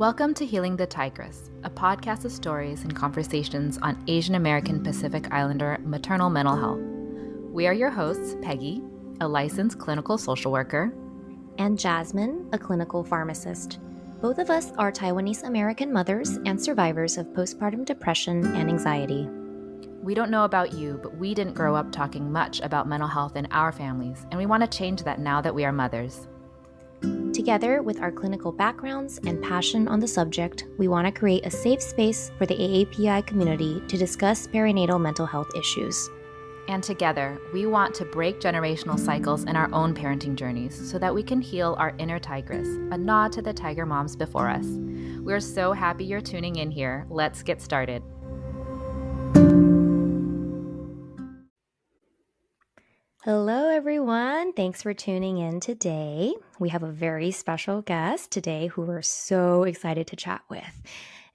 Welcome to Healing the Tigress, a podcast of stories and conversations on Asian American Pacific Islander maternal mental health. We are your hosts, Peggy, a licensed clinical social worker, and Jasmine, a clinical pharmacist. Both of us are Taiwanese American mothers and survivors of postpartum depression and anxiety. We don't know about you, but we didn't grow up talking much about mental health in our families, and we want to change that now that we are mothers. Together, with our clinical backgrounds and passion on the subject, we want to create a safe space for the AAPI community to discuss perinatal mental health issues. And together, we want to break generational cycles in our own parenting journeys so that we can heal our inner tigress, a nod to the tiger moms before us. We're so happy you're tuning in here. Let's get started. Hello, everyone. Thanks for tuning in today. We have a very special guest today who we're so excited to chat with.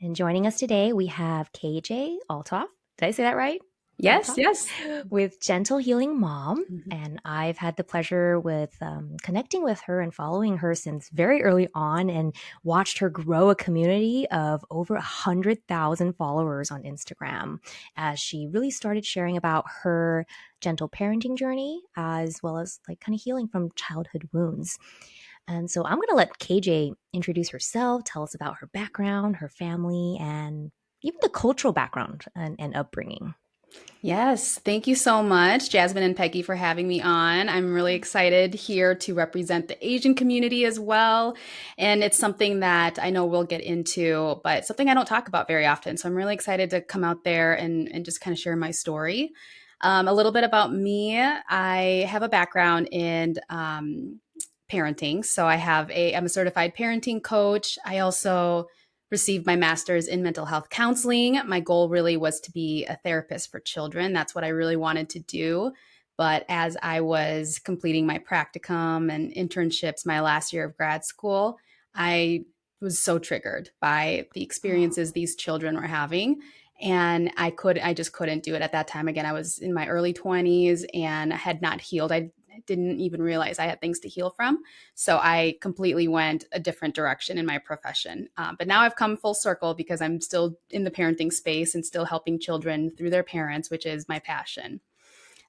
And joining us today, we have KJ Althoff. Did I say that right? Yes, Althoff? yes. With Gentle Healing Mom. And I've had the pleasure with connecting with her and following her since very early on and watched her grow a community of over 100,000 followers on Instagram as she really started sharing about her gentle parenting journey as well as like kind of healing from childhood wounds. And so I'm going to let KJ introduce herself, tell us about her background, her family, and even the cultural background and upbringing. Yes. Thank you so much, Jasmine and Peggy, for having me on. I'm really excited here to represent the Asian community as well. And it's something that I know we'll get into, but something I don't talk about very often. So I'm really excited to come out there and just kind of share my story. A little bit about me. I have a background in parenting. So I'm a certified parenting coach. I also received my master's in mental health counseling. My goal really was to be a therapist for children. That's what I really wanted to do. But as I was completing my practicum and internships my last year of grad school, I was so triggered by the experiences these children were having. And I just couldn't do it at that time. Again, I was in my early 20s and I had not healed. I didn't even realize I had things to heal from. So I completely went a different direction in my profession. But now I've come full circle because I'm still in the parenting space and still helping children through their parents, which is my passion.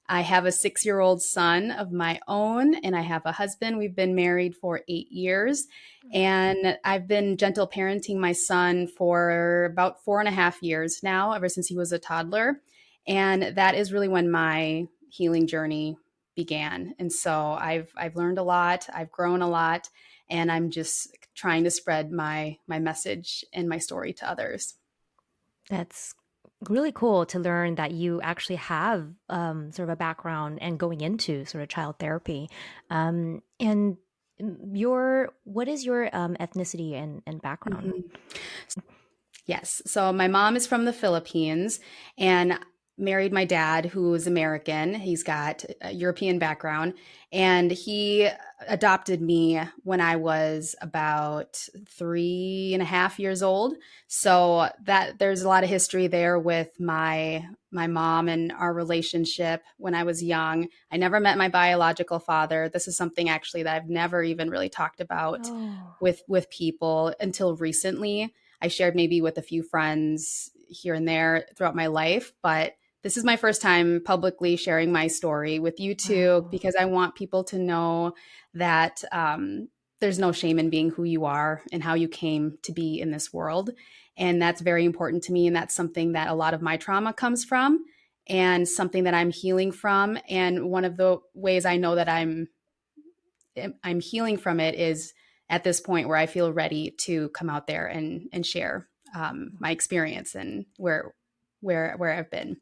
I have a 6-year-old son of my own, and I have a husband. We've been married for 8 years, and I've been gentle parenting my son for about 4.5 years now, ever since he was a toddler. And that is really when my healing journey began. And so I've learned a lot, I've grown a lot, and I'm just trying to spread my message and my story to others. That's really cool to learn that you actually have sort of a background and going into sort of child therapy. And what is your ethnicity and background? Mm-hmm. Yes. So my mom is from the Philippines and married my dad, who is American. He's got a European background, and he adopted me when I was about 3.5 years old. So that there's a lot of history there with my mom and our relationship when I was young. I never met my biological father. This is something actually that I've never even really talked about with people until recently. I shared maybe with a few friends here and there throughout my life, but this is my first time publicly sharing my story with you two because I want people to know that there's no shame in being who you are and how you came to be in this world. And that's very important to me. And that's something that a lot of my trauma comes from and something that I'm healing from. And one of the ways I know that I'm healing from it is at this point where I feel ready to come out there and share my experience and where I've been.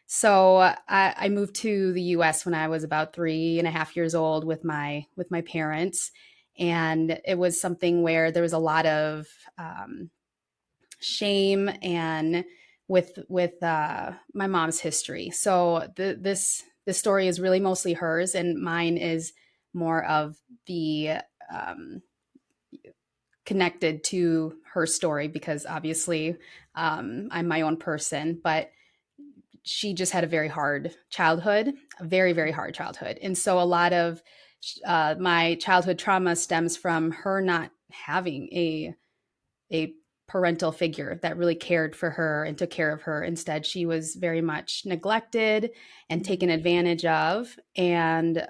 So I moved to the U.S. when I was about 3.5 years old with my parents, and it was something where there was a lot of shame and with my mom's history. So this story is really mostly hers, and mine is more of the connected to her story because obviously I'm my own person, but she just had a very hard childhood, a very, very hard childhood. And so a lot of my childhood trauma stems from her not having a a parental figure that really cared for her and took care of her. Instead, she was very much neglected and taken advantage of. And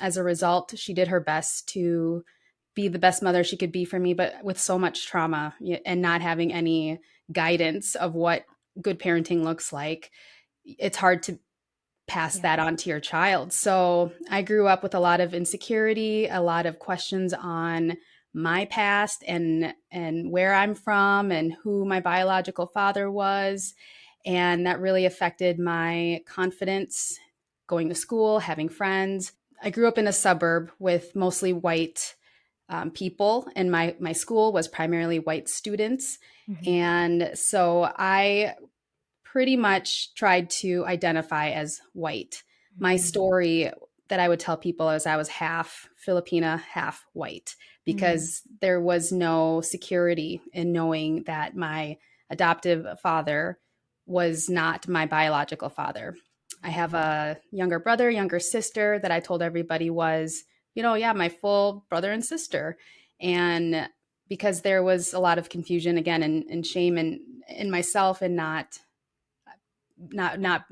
as a result, she did her best to be the best mother she could be for me, but with so much trauma and not having any guidance of what good parenting looks like, it's hard to pass that on to your child. So I grew up with a lot of insecurity, a lot of questions on my past and where I'm from and who my biological father was. And that really affected my confidence going to school, having friends. I grew up in a suburb with mostly white people, and my school was primarily white students. And so I pretty much tried to identify as white. My story that I would tell people is I was half Filipina, half white, because there was no security in knowing that my adoptive father was not my biological father. I have a younger brother, younger sister that I told everybody was, my full brother and sister. And because there was a lot of confusion again and shame in myself and not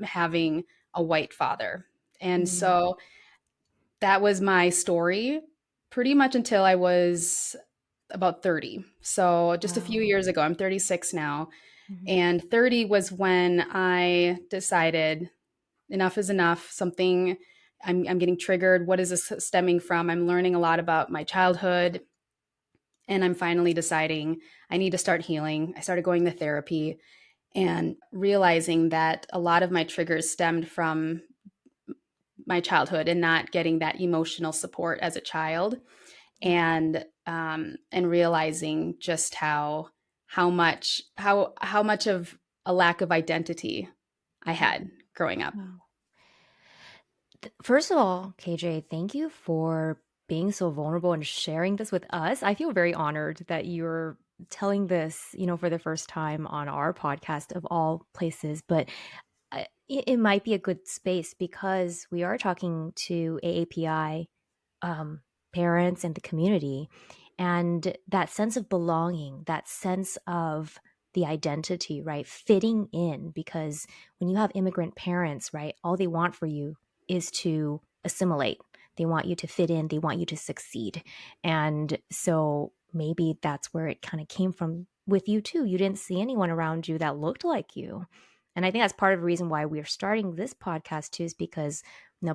having a white father. And so that was my story pretty much until I was about 30. So just a few years ago, I'm 36 now. And 30 was when I decided enough is enough. I'm getting triggered. What is this stemming from? I'm learning a lot about my childhood. And I'm finally deciding I need to start healing. I started going to therapy and realizing that a lot of my triggers stemmed from my childhood and not getting that emotional support as a child, and realizing just how much of a lack of identity I had growing up. First of all, KJ, thank you for being so vulnerable and sharing this with us. I feel very honored that you're telling this, for the first time on our podcast of all places. But it might be a good space because we are talking to AAPI parents and the community, and that sense of belonging, that sense of the identity, right? Fitting in, because when you have immigrant parents, right, all they want for you is to assimilate. They want you to fit in. They want you to succeed. And so maybe that's where it kind of came from with you too. You didn't see anyone around you that looked like you. And I think that's part of the reason why we're starting this podcast too, is because,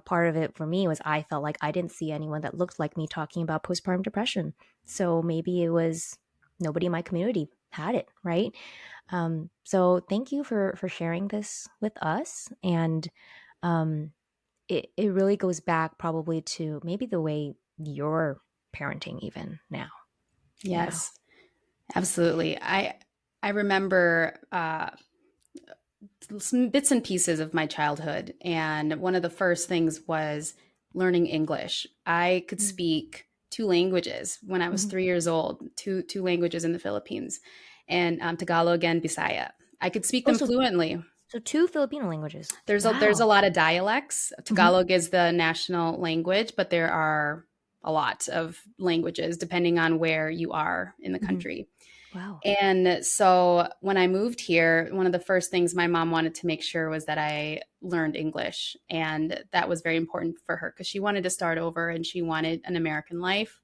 part of it for me was I felt like I didn't see anyone that looked like me talking about postpartum depression. So maybe it was nobody in my community had it, right? So thank you for sharing this with us. And it really goes back probably to maybe the way you're parenting even now. Yes, absolutely. I remember some bits and pieces of my childhood, and one of the first things was learning English. I could speak two languages when I was 3 years old, two languages in the Philippines, and Tagalog and Bisaya. I could speak them fluently. So 2 Filipino languages. There's a lot of dialects. Tagalog is the national language, but there are a lot of languages depending on where you are in the country. Wow. And so when I moved here, one of the first things my mom wanted to make sure was that I learned English. And that was very important for her because she wanted to start over and she wanted an American life.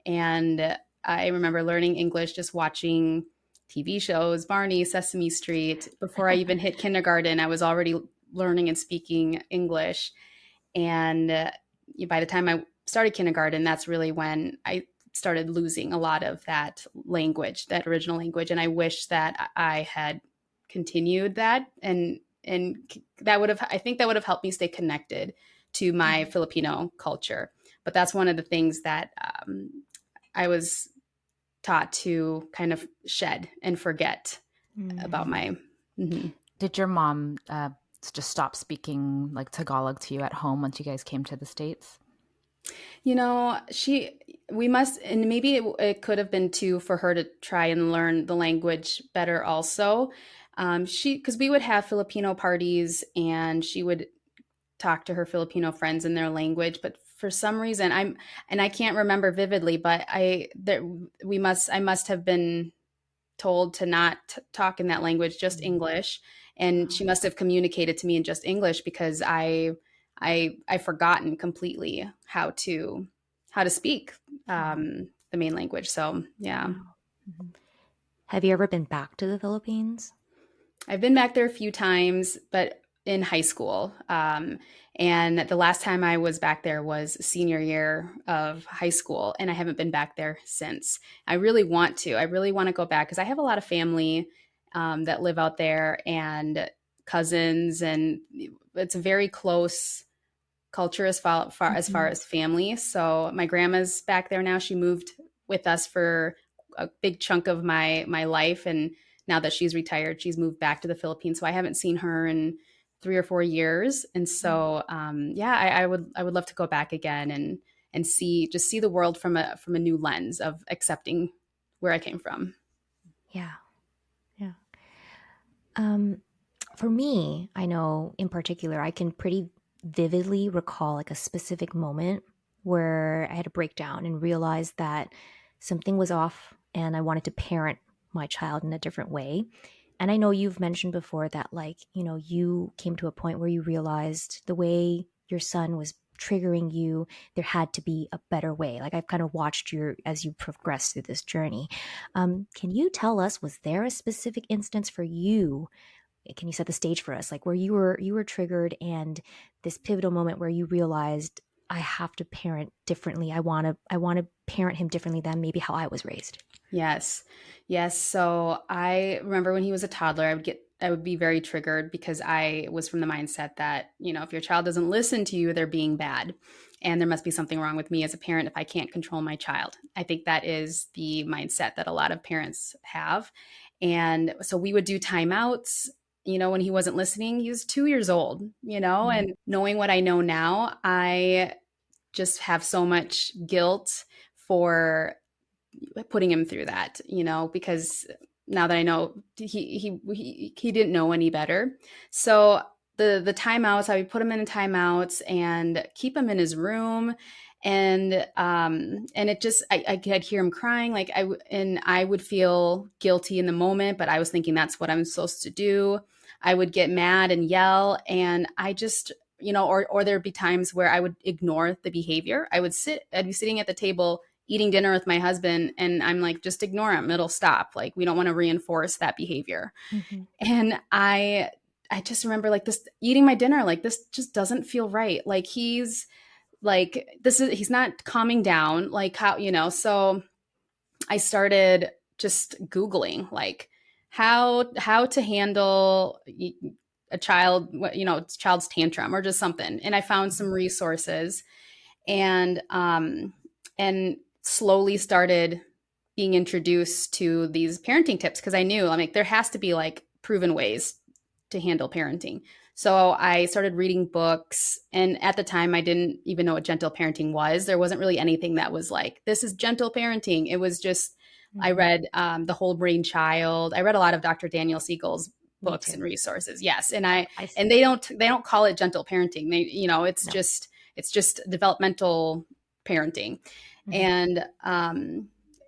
And I remember learning English just watching TV shows, Barney, Sesame Street. Before I even hit kindergarten, I was already learning and speaking English. And by the time I started kindergarten, that's really when I started losing a lot of that language, that original language. And I wish that I had continued that. And I think that would have helped me stay connected to my Filipino culture. But that's one of the things that I was taught to kind of shed and forget about my. Did your mom just stop speaking like Tagalog to you at home once you guys came to the States? We must, and maybe it could have been too for her to try and learn the language better also. Because we would have Filipino parties and she would talk to her Filipino friends in their language, but for some reason I can't remember vividly, but I must have been told to not talk in that language, just English. And she must have communicated to me in just English because I've forgotten completely how to speak the main language. So yeah. Mm-hmm. Have you ever been back to the Philippines? I've been back there a few times, but in high school. And the last time I was back there was senior year of high school, and I haven't been back there since. I really want to. I really want to go back because I have a lot of family that live out there and cousins, and it's a very close culture as far as family. So my grandma's back there now. She moved with us for a big chunk of my life, and now that she's retired, she's moved back to the Philippines. So I haven't seen her in 3 or 4 years, and so yeah, I would love to go back again and see the world from a new lens of accepting where I came from. Yeah, yeah. For me, I know in particular, I can pretty vividly recall like a specific moment where I had a breakdown and realized that something was off and I wanted to parent my child in a different way. And I know you've mentioned before that, like, you came to a point where you realized the way your son was triggering you, there had to be a better way. Like, I've kind of watched you as you progressed through this journey. Can you tell us, was there a specific instance for you? Can you set the stage for us, like where you were triggered and this pivotal moment where you realized I have to parent differently. I want to parent him differently than maybe how I was raised. Yes. Yes. So I remember when he was a toddler, I would be very triggered because I was from the mindset that, if your child doesn't listen to you, they're being bad. And there must be something wrong with me as a parent if I can't control my child. I think that is the mindset that a lot of parents have. And so we would do timeouts, when he wasn't listening. He was 2 years old, and knowing what I know now, I just have so much guilt for putting him through that, because now that I know he didn't know any better. So the timeouts, I would put him in timeouts and keep him in his room. And it just, I'd hear him crying, I would feel guilty in the moment, but I was thinking that's what I'm supposed to do. I would get mad and yell, and I just, or there'd be times where I would ignore the behavior. I'd be sitting at the table eating dinner with my husband, and I'm like, just ignore him. It'll stop. Like, we don't want to reinforce that behavior. Mm-hmm. And I just remember this eating my dinner, this just doesn't feel right. He's not calming down, how, so I started just Googling how to handle a child's tantrum or just something. And I found some resources and slowly started being introduced to these parenting tips. Cause I knew there has to be proven ways to handle parenting. So I started reading books, and at the time I didn't even know what gentle parenting was. There wasn't really anything that was this is gentle parenting. It was just, I read The Whole Brain Child. I read a lot of Dr. Daniel Siegel's books and resources. Yes. And they don't call it gentle parenting. They, it's just developmental parenting. Mm-hmm.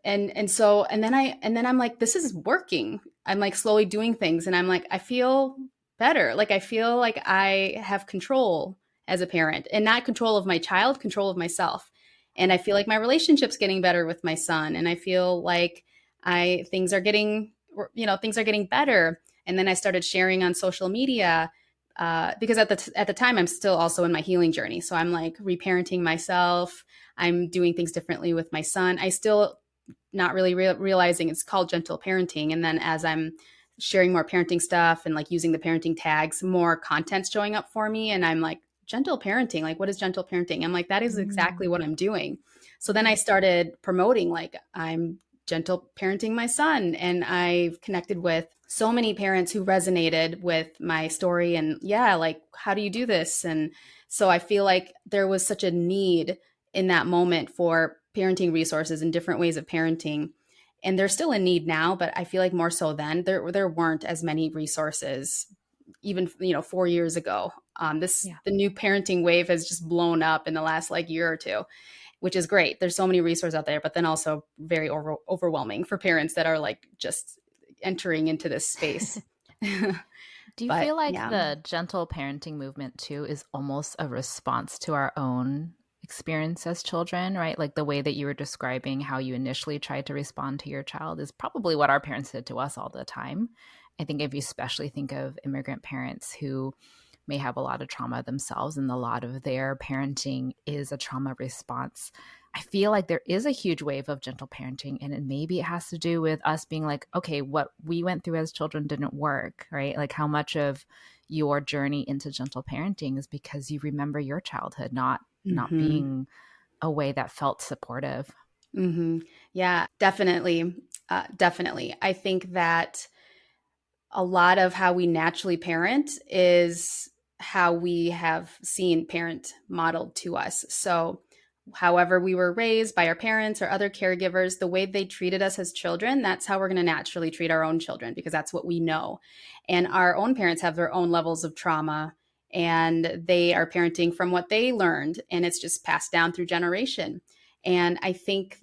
And then I'm like, this is working. I'm slowly doing things, and I'm I feel better. I feel like I have control as a parent, and not control of my child, control of myself. And I feel like my relationship's getting better with my son. And I feel like things are getting better. And then I started sharing on social media, because at the time I'm still also in my healing journey. So I'm reparenting myself. I'm doing things differently with my son. I still not really realizing it's called gentle parenting. And then as I'm sharing more parenting stuff and using the parenting tags, more content's showing up for me. And I'm gentle parenting, what is gentle parenting? I'm that is exactly what I'm doing. So then I started promoting, I'm gentle parenting my son. And I've connected with so many parents who resonated with my story, and how do you do this? And so I feel there was such a need in that moment for parenting resources and different ways of parenting. And there's still a need now, but I feel more so then. There weren't as many resources even 4 years ago. The new parenting wave has just blown up in the last year or two, which is great. There's so many resources out there, but then also very overwhelming for parents that are just entering into this space. Do you But, feel like yeah. the gentle parenting movement too is almost a response to our own experience as children, right? Like the way that you were describing how you initially tried to respond to your child is probably what our parents did to us all the time. I think if you especially think of immigrant parents who may have a lot of trauma themselves and a lot of their parenting is a trauma response, I feel like there is a huge wave of gentle parenting, and maybe it has to do with us being like, okay, what we went through as children didn't work, right? Like how much of your journey into gentle parenting is because you remember your childhood not being a way that felt supportive. Yeah, definitely. Definitely. I think that a lot of how we naturally parent is how we have seen parent modeled to us. So, however we were raised by our parents or other caregivers, the way they treated us as children, that's how we're going to naturally treat our own children because that's what we know. And our own parents have their own levels of trauma and they are parenting from what they learned and it's just passed down through generation. And I think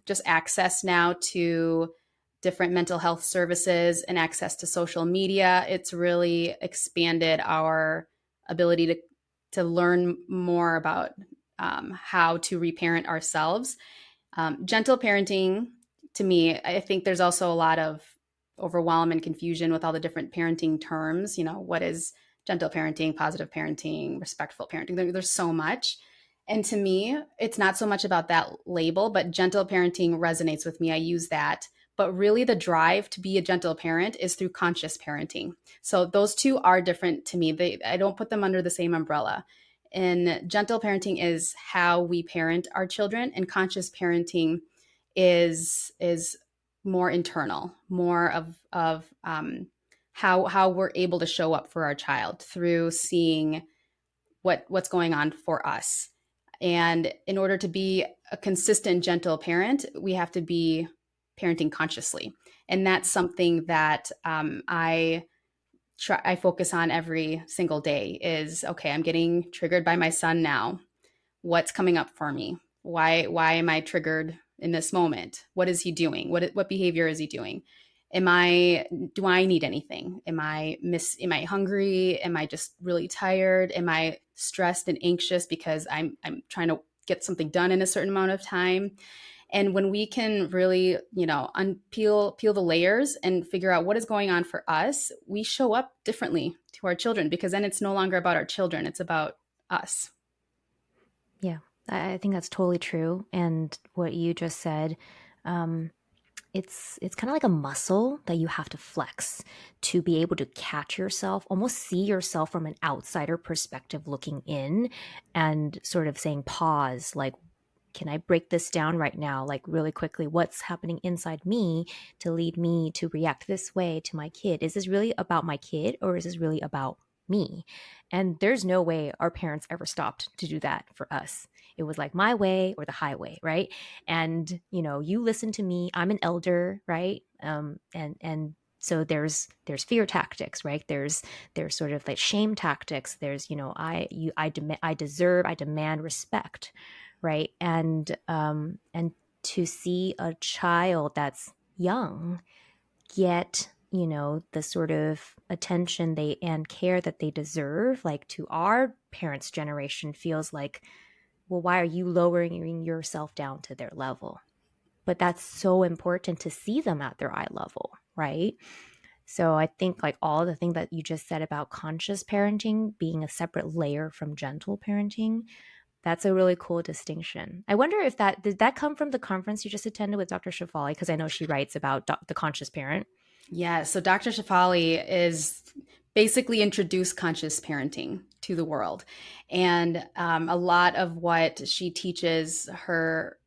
just access now to different mental health services and access to social media, it's really expanded our ability to learn more about how to reparent ourselves. Gentle parenting, to me, I think there's also a lot of overwhelm and confusion with all the different parenting terms. You know, what is gentle parenting, positive parenting, respectful parenting? There's so much. And to me, it's not so much about that label, but gentle parenting resonates with me. I use that. But really, the drive to be a gentle parent is through conscious parenting. So those two are different to me. I don't put them under the same umbrella. And gentle parenting is how we parent our children, and conscious parenting is more internal, more of how we're able to show up for our child through seeing what's going on for us. And in order to be a consistent, gentle parent, we have to be parenting consciously. And that's something that I focus on every single day is, okay, I'm getting triggered by my son now. What's coming up for me? Why am I triggered in this moment? What is he doing? What behavior is he doing? Do I need anything? Am I hungry? Am I just really tired? Am I stressed and anxious because I'm trying to get something done in a certain amount of time? And when we can really, peel the layers and figure out what is going on for us, we show up differently to our children because then it's no longer about our children. It's about us. Yeah, I think that's totally true. And what you just said, it's kind of like a muscle that you have to flex to be able to catch yourself, almost see yourself from an outsider perspective looking in and sort of saying pause, like, can I break this down right now? Like really quickly, what's happening inside me to lead me to react this way to my kid? Is this really about my kid or is this really about me? And there's no way our parents ever stopped to do that for us. It was like my way or the highway, right? And you listen to me. I'm an elder, right? And so there's fear tactics, right? There's sort of like shame tactics. There's I demand respect, right? And to see a child that's young get the sort of attention and care that they deserve, like to our parents' generation, feels like, well, why are you lowering yourself down to their level? But that's so important to see them at their eye level, right? So I think like all the things that you just said about conscious parenting being a separate layer from gentle parenting, that's a really cool distinction. I wonder if did that come from the conference you just attended with Dr. Shafali? Because I know she writes about the conscious parent. Yeah, so Dr. Shafali is basically introduced conscious parenting to the world. And a lot of what she teaches her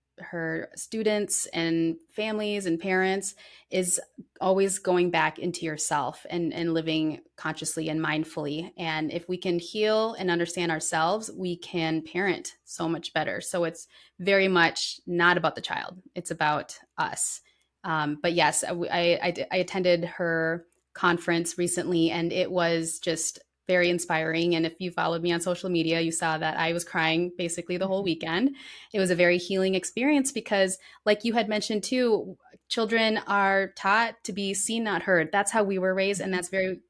students and families and parents is always going back into yourself and living consciously and mindfully. And if we can heal and understand ourselves, we can parent so much better. So it's very much not about the child. It's about us. But yes, I attended her conference recently and it was just very inspiring. And if you followed me on social media, you saw that I was crying basically the whole weekend. It was a very healing experience because, like you had mentioned too, children are taught to be seen, not heard. That's how we were raised, and that's very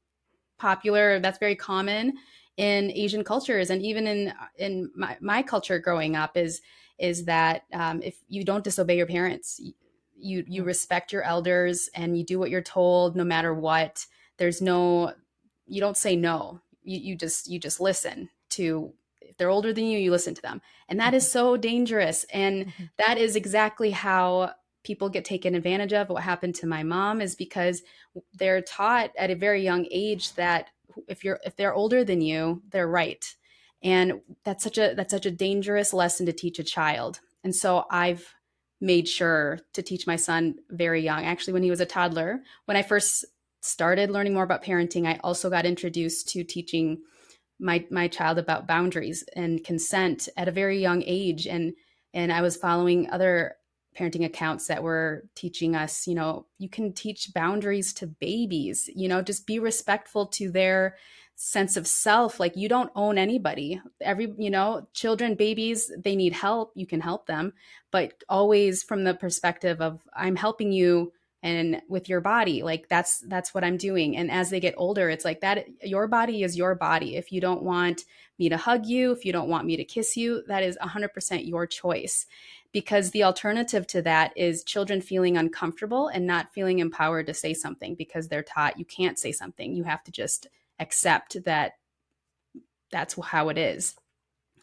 popular. That's very common in Asian cultures, and even in my culture growing up is that if you don't disobey your parents, you respect your elders and you do what you're told no matter what. There's no, you don't say no. You just listen to, if they're older than you listen to them. And that is so dangerous. And that is exactly how people get taken advantage of. What happened to my mom is because they're taught at a very young age that if they're older than you, they're right. And that's such a dangerous lesson to teach a child. And so I've made sure to teach my son very young. Actually, when he was a toddler, when I first started learning more about parenting, I also got introduced to teaching my child about boundaries and consent at a very young age. And I was following other parenting accounts that were teaching us, you can teach boundaries to babies, just be respectful to their sense of self. Like, you don't own anybody. Children, babies, they need help. You can help them, but always from the perspective of, I'm helping you and with your body, like that's what I'm doing. And as they get older, it's like that, your body is your body. If you don't want me to hug you, if you don't want me to kiss you, that is 100% your choice. Because the alternative to that is children feeling uncomfortable and not feeling empowered to say something because they're taught you can't say something. You have to just accept that that's how it is.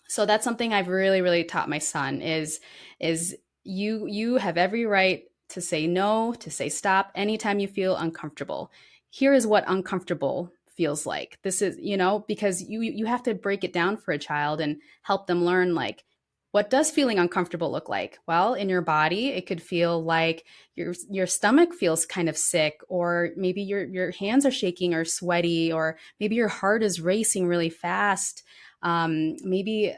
So that's something I've really, really taught my son is you have every right to say no, to say stop anytime you feel uncomfortable. Here is what uncomfortable feels like. This is, because you have to break it down for a child and help them learn, like, what does feeling uncomfortable look like? Well, in your body, it could feel like your stomach feels kind of sick, or maybe your hands are shaking or sweaty, or maybe your heart is racing really fast. Maybe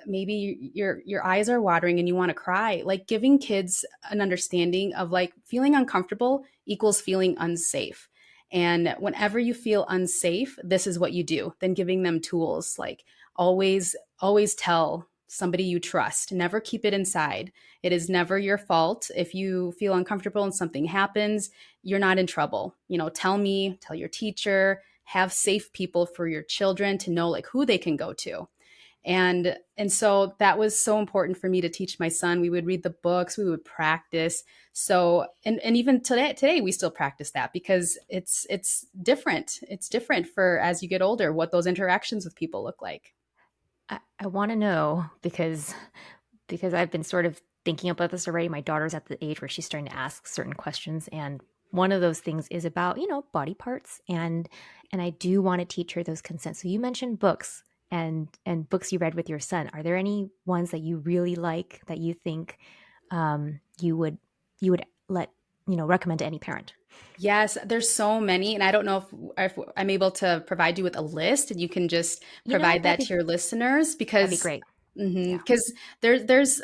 your eyes are watering and you want to cry. Like, giving kids an understanding of, like, feeling uncomfortable equals feeling unsafe. And whenever you feel unsafe, this is what you do. Then giving them tools, like always tell somebody you trust. Never keep it inside. It is never your fault. If you feel uncomfortable and something happens, you're not in trouble. Tell me, tell your teacher, have safe people for your children to know, like, who they can go to. And so that was so important for me to teach my son. We would read the books, we would practice. So, and even today we still practice that because it's different. It's different for, as you get older, what those interactions with people look like. I want to know because I've been sort of thinking about this already. My daughter's at the age where she's starting to ask certain questions, and one of those things is about, body parts, and I do want to teach her those consents. So you mentioned books and books you read with your son. Are there any ones that you really like that you think you would recommend to any parent? Yes, there's so many. And I don't know if I'm able to provide you with a list and you can just provide that to your listeners, because that'd be great. Because there's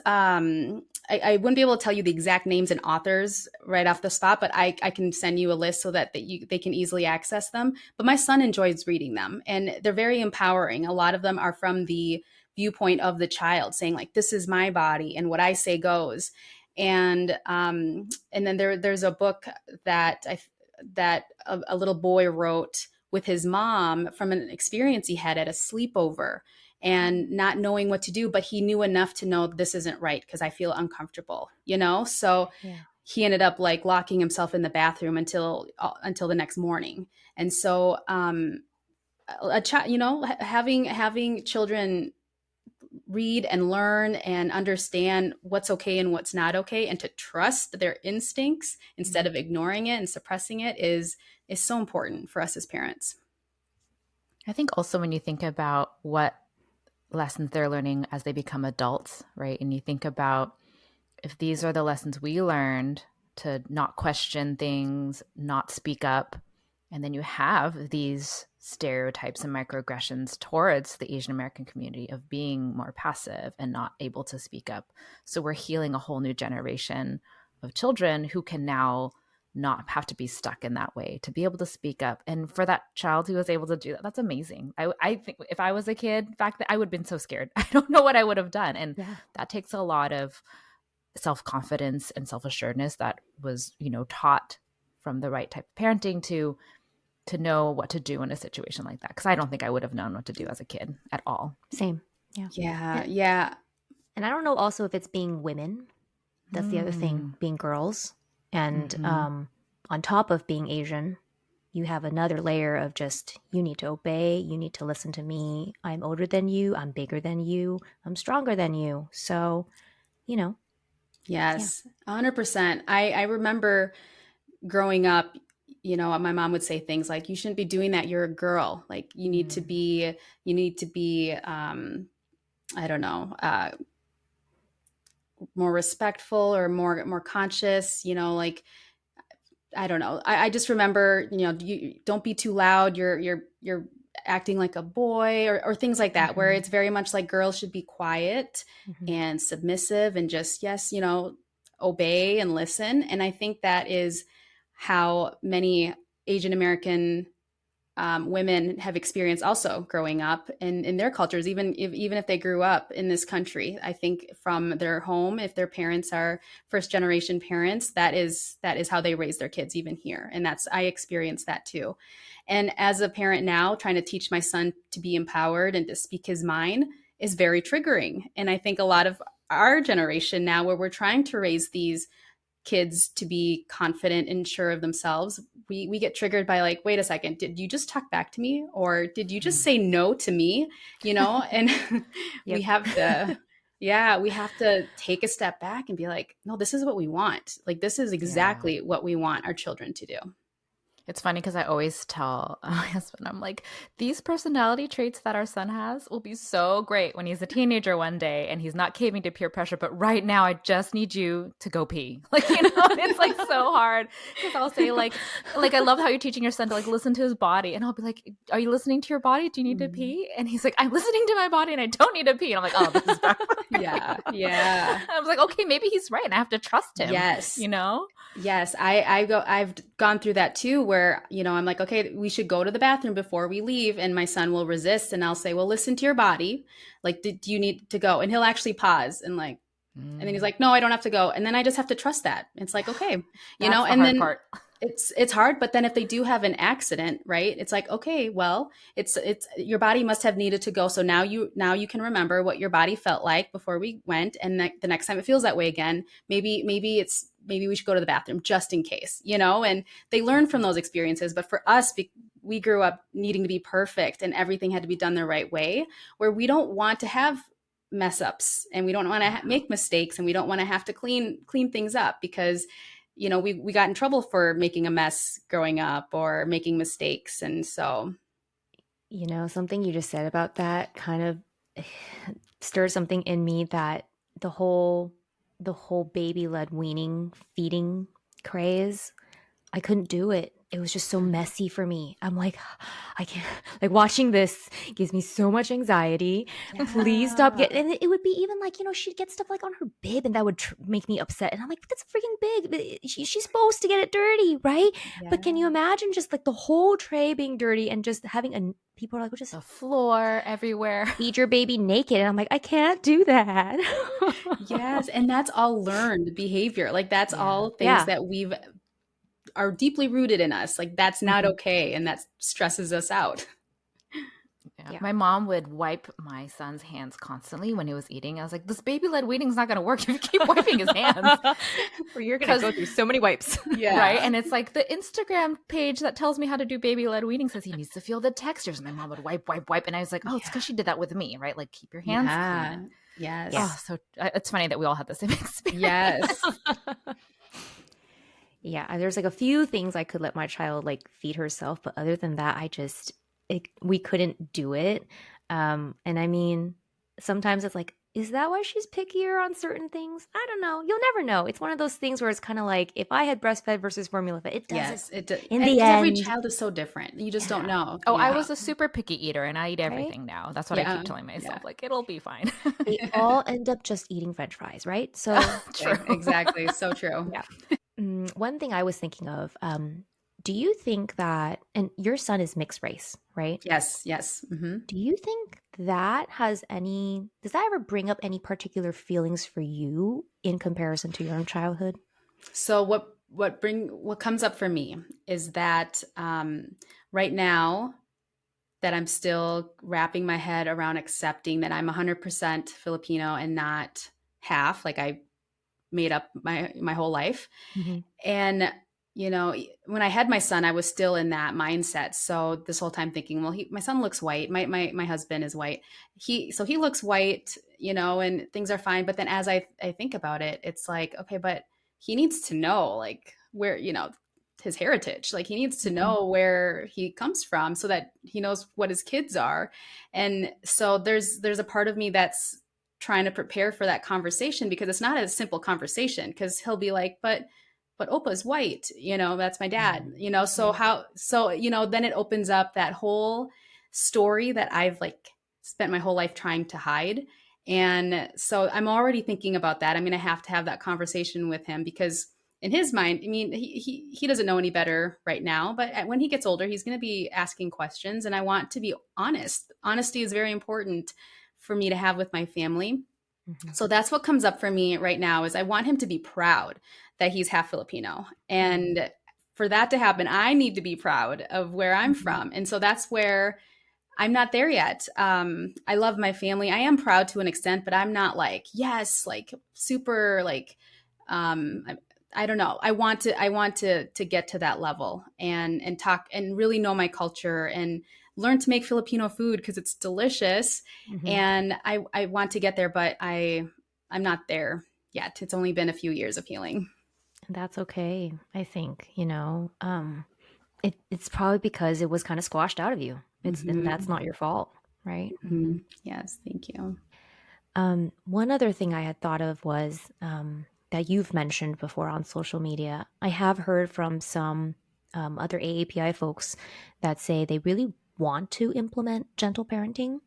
I wouldn't be able to tell you the exact names and authors right off the spot, but I can send you a list so that they can easily access them. But my son enjoys reading them, and they're very empowering. A lot of them are from the viewpoint of the child, saying, like, this is my body and what I say goes. And then there's a book that a little boy wrote with his mom from an experience he had at a sleepover, and not knowing what to do, but he knew enough to know this isn't right because I feel uncomfortable, So he ended up, like, locking himself in the bathroom until the next morning. And so a child, having children read and learn and understand what's okay and what's not okay, and to trust their instincts instead of ignoring it and suppressing it is so important for us as parents. I think also when you think about what lessons they're learning as they become adults, right? And you think about, if these are the lessons we learned to not question things, not speak up, and then you have these stereotypes and microaggressions towards the Asian American community of being more passive and not able to speak up. So we're healing a whole new generation of children who can now not have to be stuck in that way, to be able to speak up. And for that child who was able to do that, that's amazing. I think if I was a kid back then, I would have been so scared. I don't know what I would have done. And that takes a lot of self-confidence and self-assuredness that was, taught from the right type of parenting to know what to do in a situation like that. Because I don't think I would have known what to do as a kid at all. Same. Yeah. Yeah. And I don't know also if it's being women. That's the other thing, being girls. And on top of being Asian, you have another layer of just, you need to obey, you need to listen to me. I'm older than you, I'm bigger than you, I'm stronger than you. So, Yes, 100%. I remember growing up, my mom would say things like, you shouldn't be doing that. You're a girl. Like you need to be, I don't know, more respectful or more conscious, like, I don't know. I just remember, you don't be too loud. You're acting like a boy or things like that, where it's very much like girls should be quiet and submissive and just, yes, obey and listen. And I think that is how many Asian American women have experienced also growing up in their cultures, even if they grew up in this country. I think from their home, if their parents are first generation parents, that is how they raise their kids even here. And I experienced that too. And as a parent now, trying to teach my son to be empowered and to speak his mind is very triggering. And I think a lot of our generation now, where we're trying to raise these kids to be confident and sure of themselves, we get triggered by like, wait a second, did you just talk back to me? Or did you just say no to me? And we have to take a step back and be like, no, this is what we want. Like, this is exactly what we want our children to do. It's funny because I always tell my husband, I'm like, these personality traits that our son has will be so great when he's a teenager one day and he's not caving to peer pressure. But right now, I just need you to go pee. Like, it's like so hard because I'll say like, I love how you're teaching your son to like listen to his body. And I'll be like, are you listening to your body? Do you need to pee? And he's like, I'm listening to my body and I don't need to pee. And I'm like, oh, this is bad. Yeah. I was like, okay, maybe he's right. And I have to trust him. Yes. Yes. I've gone through that too, where, I'm like, okay, we should go to the bathroom before we leave. And my son will resist. And I'll say, well, listen to your body. Like, do you need to go? And he'll actually pause and like, and then he's like, no, I don't have to go. And then I just have to trust that. It's like, okay, and then part. It's hard. But then if they do have an accident, right, it's like, okay, well, it's your body must have needed to go. So now you can remember what your body felt like before we went. And the next time it feels that way again, maybe we should go to the bathroom just in case, and they learn from those experiences. But for us, we grew up needing to be perfect and everything had to be done the right way, where we don't want to have mess ups and we don't want to make mistakes and we don't want to have to clean things up because we got in trouble for making a mess growing up or making mistakes. And so, something you just said about that kind of stirred something in me, that the whole baby-led weaning, feeding craze, I couldn't do it. It was just so messy for me. I'm like, I can't, like watching this gives me so much anxiety. Yeah. Please stop and it would be even like, she'd get stuff like on her bib and that would make me upset. And I'm like, that's freaking big. She's supposed to get it dirty, right? Yeah. But can you imagine just like the whole tray being dirty and just having people are like, just the floor everywhere. Feed your baby naked. And I'm like, I can't do that. Yes. And that's all learned behavior. Like that's all things that are deeply rooted in us. Like that's not okay. And that stresses us out. Yeah. My mom would wipe my son's hands constantly when he was eating. I was like, this baby-led weaning is not going to work if you keep wiping his hands. Or you're going to go through so many wipes. Yeah. Right? And it's like the Instagram page that tells me how to do baby-led weaning says he needs to feel the textures. And my mom would wipe. And I was like, oh, it's because she did that with me, right? Like keep your hands clean. Yes. Oh, so it's funny that we all had the same experience. Yes. Yeah, there's like a few things I could let my child like feed herself, but other than that, we couldn't do it. And I mean, sometimes it's like, is that why she's pickier on certain things? I don't know. You'll never know. It's one of those things where it's kind of like, if I had breastfed versus formula fed, it does. Yes, it does. In the end, every child is so different. You just don't know. Oh, I was a super picky eater and I eat everything now. That's what I keep telling myself. Like, it'll be fine. We all end up just eating French fries, right? So true. Exactly. So true. Yeah. One thing I was thinking of, do you think that, and your son is mixed race, right? Yes. Mm-hmm. Do you think does that ever bring up any particular feelings for you in comparison to your own childhood? So what comes up for me is that right now that I'm still wrapping my head around accepting that I'm 100% Filipino and not half, like I made up my whole life. Mm-hmm. And when I had my son, I was still in that mindset. So this whole time thinking, well, my son looks white. My husband is white. He looks white, and things are fine. But then as I think about it, it's like, okay, but he needs to know like where, his heritage, like he needs to know where he comes from so that he knows what his kids are. And so there's a part of me that's trying to prepare for that conversation, because it's not a simple conversation, because he'll be like, but Opa's white, that's my dad, then it opens up that whole story that I've like spent my whole life trying to hide. And so I'm already thinking about that. I'm going to have that conversation with him, because in his mind, I mean, he doesn't know any better right now, but when he gets older, he's going to be asking questions, and I want to be honest. Honesty is very important for me to have with my family. So that's what comes up for me right now, is I want him to be proud that he's half Filipino. And for that to happen, I need to be proud of where I'm from. And so that's where I'm not there yet. I love my family. I am proud to an extent, but I'm not like, yes, like super, like, I don't know. I want to get to that level and talk and really know my culture and learn to make Filipino food, because it's delicious. And I want to get there, but I'm not there yet. It's only been a few years of healing. That's okay. I think, it's probably because it was kind of squashed out of you. And that's not your fault, right? Yes, thank you. One other thing I had thought of was that you've mentioned before on social media. I have heard from some other AAPI folks that say they really want to implement gentle parenting,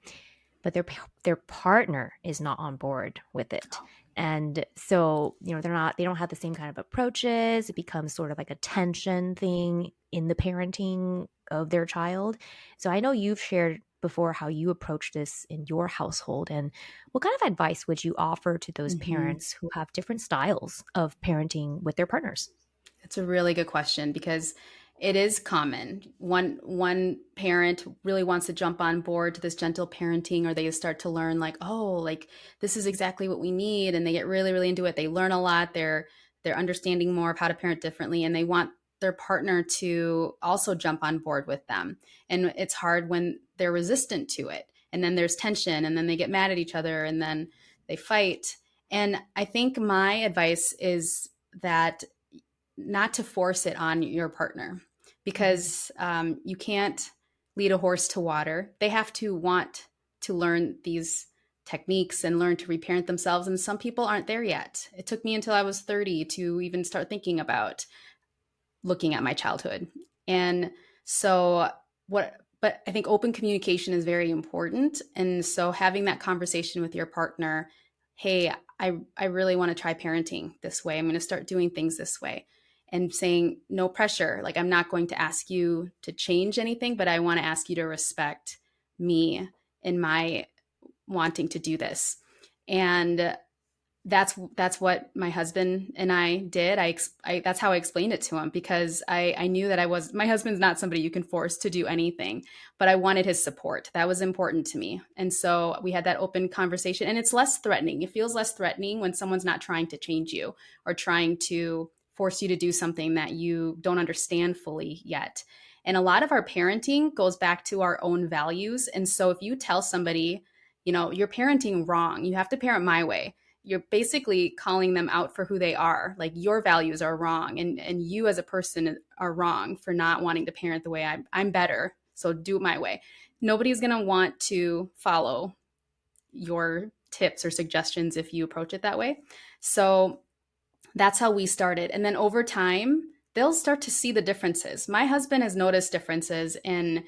but their partner is not on board with it. And so, they don't have the same kind of approaches. It becomes sort of like a tension thing in the parenting of their child. So I know you've shared before how you approach this in your household, and what kind of advice would you offer to those parents who have different styles of parenting with their partners? That's a really good question, because it is common. One parent really wants to jump on board to this gentle parenting, or they start to learn like, oh, like this is exactly what we need. And they get really, really into it. They learn a lot. They're understanding more of how to parent differently, and they want their partner to also jump on board with them. And it's hard when they're resistant to it. And then there's tension, and then they get mad at each other, and then they fight. And I think my advice is that not to force it on your partner, because you can't lead a horse to water. They have to want to learn these techniques and learn to reparent themselves. And some people aren't there yet. It took me until I was 30 to even start thinking about looking at my childhood. And so but I think open communication is very important. And so having that conversation with your partner, hey, I really want to try parenting this way. I'm going to start doing things this way. And saying no pressure. Like, I'm not going to ask you to change anything, but I want to ask you to respect me in my wanting to do this. And that's what my husband and I did. That's how I explained it to him, because I knew that my husband's not somebody you can force to do anything, but I wanted his support. That was important to me. And so we had that open conversation, and it's less threatening. It feels less threatening when someone's not trying to change you or trying to force you to do something that you don't understand fully yet. And a lot of our parenting goes back to our own values. And so if you tell somebody, you're parenting wrong, you have to parent my way, you're basically calling them out for who they are. Like, your values are wrong, and you as a person are wrong for not wanting to parent the way I'm better. So do it my way. Nobody's going to want to follow your tips or suggestions if you approach it that way. So that's how we started. And then over time, they'll start to see the differences. My husband has noticed differences and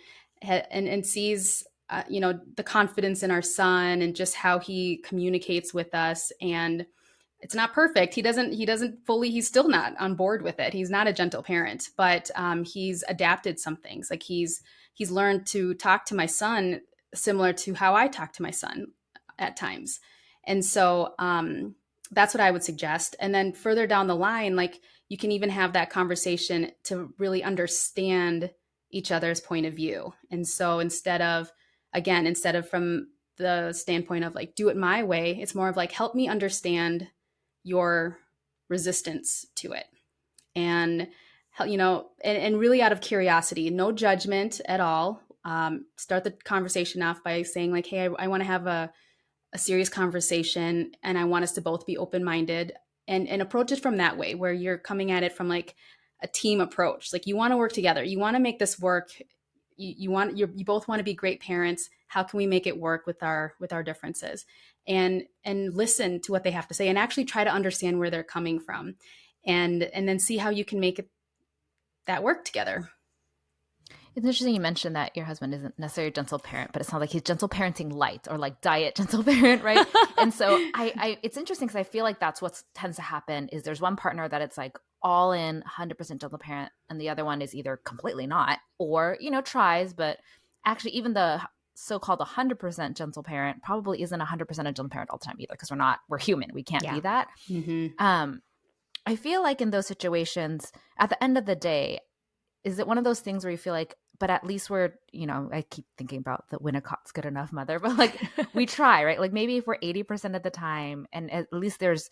sees, the confidence in our son and just how he communicates with us. And it's not perfect. He's still not on board with it. He's not a gentle parent, but he's adapted some things. Like he's learned to talk to my son similar to how I talk to my son at times. And so that's what I would suggest. And then further down the line, like you can even have that conversation to really understand each other's point of view. And so instead of from the standpoint of like, do it my way, it's more of like, help me understand your resistance to it. And, and really out of curiosity, no judgment at all. Start the conversation off by saying like, hey, I want to have a serious conversation, and I want us to both be open-minded, and approach it from that way, where you're coming at it from like a team approach. Like you want to work together. You want to make this work. You both want to be great parents. How can we make it work with our differences? And listen to what they have to say, and actually try to understand where they're coming from, and then see how you can make that work together. It's interesting you mentioned that your husband isn't necessarily a gentle parent, but it sounds like he's gentle parenting light, or like diet gentle parent, right? And so it's interesting because I feel like that's what tends to happen is there's one partner that it's like all in 100% gentle parent, and the other one is either completely not, or, tries, but actually even the so-called 100% gentle parent probably isn't 100% a gentle parent all the time either, because we're human. We can't be that. Mm-hmm. I feel like in those situations, at the end of the day, is it one of those things where you feel like, but at least we're, I keep thinking about the Winnicott's good enough mother, but like we try, right? Like maybe if we're 80% of the time, and at least there's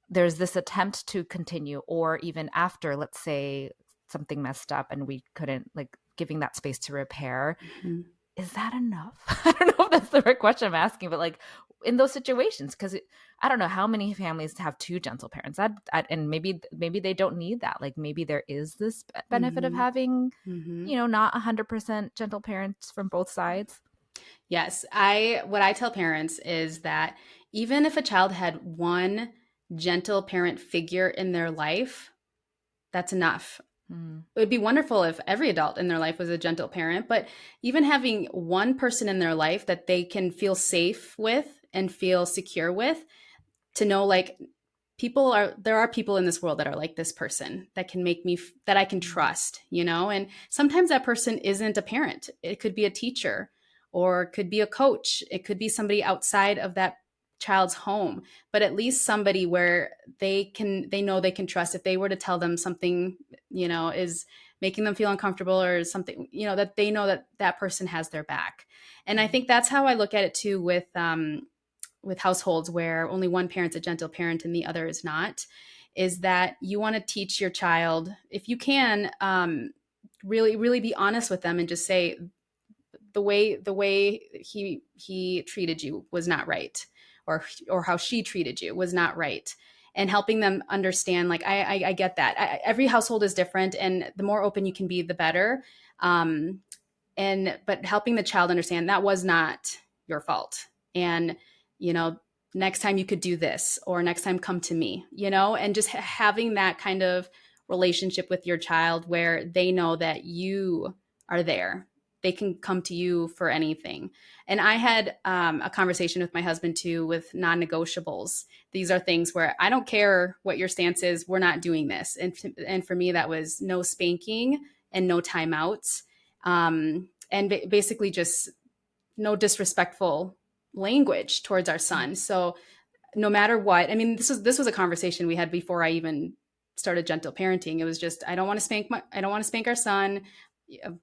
this attempt to continue, or even after, let's say something messed up and we couldn't, like giving that space to repair. Mm-hmm. Is that enough? I don't know if that's the right question I'm asking, but like in those situations, because I don't know how many families have two gentle parents, and maybe they don't need that. Like maybe there is this benefit of having, not 100% gentle parents from both sides. Yes. What I tell parents is that even if a child had one gentle parent figure in their life, that's enough. It would be wonderful if every adult in their life was a gentle parent, but even having one person in their life that they can feel safe with and feel secure with, to know like there are people in this world that are like this person that can that I can trust, and sometimes that person isn't a parent. It could be a teacher, or it could be a coach. It could be somebody outside of that child's home, but at least somebody where they know they can trust. If they were to tell them something, is making them feel uncomfortable, or something, that they know that person has their back. And I think that's how I look at it too with households where only one parent's a gentle parent and the other is not, is that you want to teach your child, if you can, really, really be honest with them and just say the way he treated you was not right, or how she treated you was not right. And helping them understand, like, I get that. Every household is different, and the more open you can be, the better. But helping the child understand that was not your fault. And, next time you could do this, or next time come to me, and just having that kind of relationship with your child where they know that you are there. They can come to you for anything. And I had a conversation with my husband too, with non-negotiables. These are things where I don't care what your stance is, we're not doing this. And for me, that was no spanking and no timeouts. And basically just no disrespectful language towards our son. So no matter what, I mean, this was a conversation we had before I even started gentle parenting. It was just, I don't want to spank our son.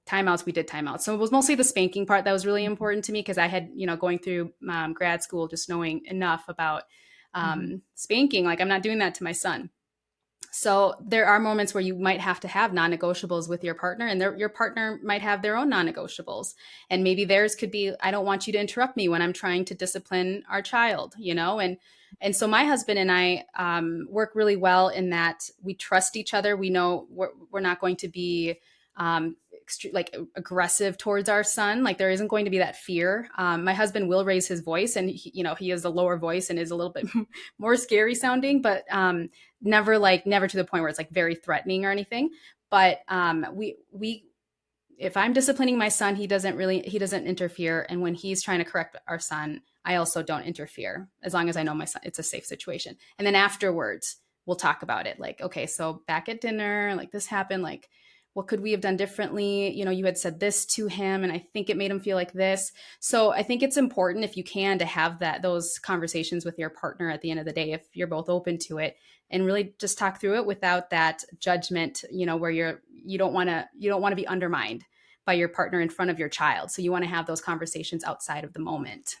Timeouts, we did timeouts. So it was mostly the spanking part that was really important to me, because I had, going through grad school, just knowing enough about spanking. Like, I'm not doing that to my son. So there are moments where you might have to have non-negotiables with your partner, and your partner might have their own non-negotiables. And maybe theirs could be, I don't want you to interrupt me when I'm trying to discipline our child, And so my husband and I work really well in that we trust each other. We know we're not going to be like aggressive towards our son. Like, there isn't going to be that fear. My husband will raise his voice, and he has a lower voice and is a little bit more scary sounding, but never to the point where it's like very threatening or anything. But we if I'm disciplining my son, he doesn't interfere. And when he's trying to correct our son, I also don't interfere, as long as I know my son, it's a safe situation. And then afterwards, we'll talk about it. Like, okay, so back at dinner, like this happened, like, what could we have done differently? You had said this to him and I think it made him feel like this. So I think it's important, if you can, to have those conversations with your partner at the end of the day, if you're both open to it, and really just talk through it without that judgment, where you don't want to be undermined by your partner in front of your child. So you want to have those conversations outside of the moment.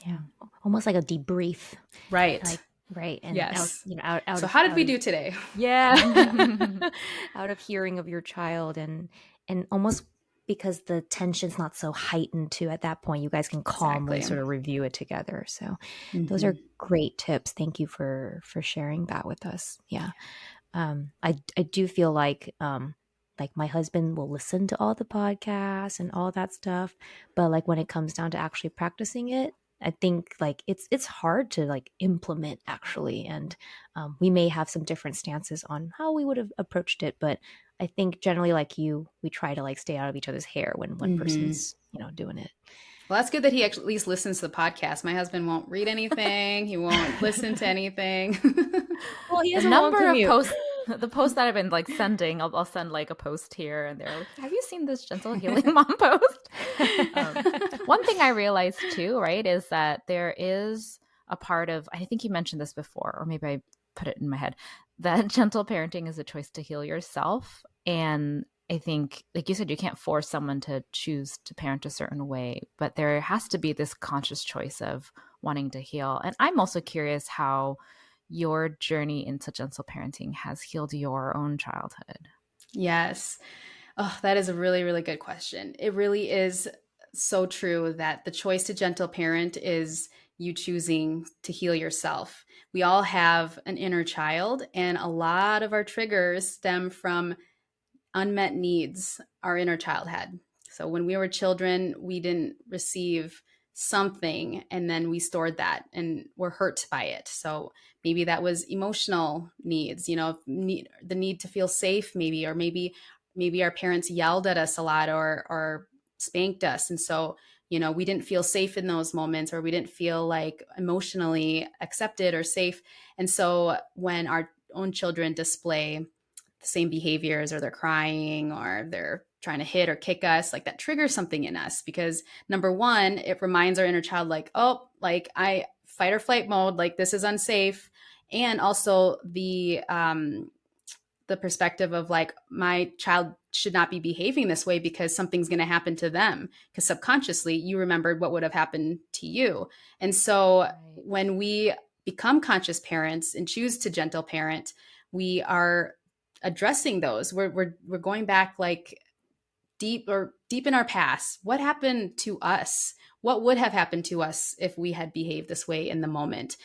Yeah. Almost like a debrief. Right. Right. And yes. Out so of, how did we do today? Yeah. Out of hearing of your child, and almost because the tension's not so heightened too at that point, you guys can calmly sort of review it together. So those are great tips. Thank you for sharing that with us. Yeah. I do feel like my husband will listen to all the podcasts and all that stuff, but like when it comes down to actually practicing it, I think like it's hard to like implement actually. And we may have some different stances on how we would have approached it, but I think generally like we try to like stay out of each other's hair when one person's, doing it. Well, that's good that he actually at least listens to the podcast. My husband won't read anything. He won't listen to anything. Well, he has a number of posts. The posts that I've been like sending, I'll send like a post here and there. Like, have you seen this Gentle Healing Mom post? One thing I realized too, right, is that there is a part of, I think you mentioned this before, or maybe I put it in my head, that gentle parenting is a choice to heal yourself. And I think, like you said, you can't force someone to choose to parent a certain way, but there has to be this conscious choice of wanting to heal. And I'm also curious how your journey into gentle parenting has healed your own childhood. Yes. Oh, that is a really, really good question. It really is so true that the choice to gentle parent is you choosing to heal yourself. We all have an inner child, and a lot of our triggers stem from unmet needs our inner child had. So when we were children, we didn't receive something, and then we stored that and were hurt by it. So maybe that was emotional needs, the need to feel safe, maybe, or maybe our parents yelled at us a lot or spanked us. And so, we didn't feel safe in those moments, or we didn't feel like emotionally accepted or safe. And so when our own children display the same behaviors, or they're crying, or they're trying to hit or kick us, like that triggers something in us, because number one, it reminds our inner child like, oh, like I fight or flight mode, like this is unsafe. And also the perspective of like, my child should not be behaving this way because something's going to happen to them, because subconsciously you remembered what would have happened to you. And so when we become conscious parents and choose to gentle parent, we are addressing those. We're going back like deep in our past. What happened to us? What would have happened to us if we had behaved this way in the moment?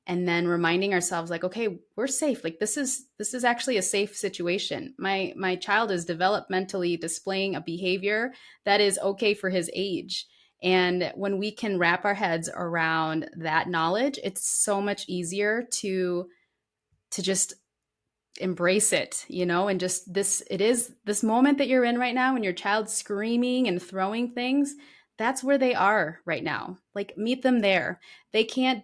And then reminding ourselves like, okay, we're safe. Like this is actually a safe situation. My child is developmentally displaying a behavior that is okay for his age. And when we can wrap our heads around that knowledge, it's so much easier to just embrace it, and just this moment that you're in right now when your child's screaming and throwing things, that's where they are right now. Like meet them there. They can't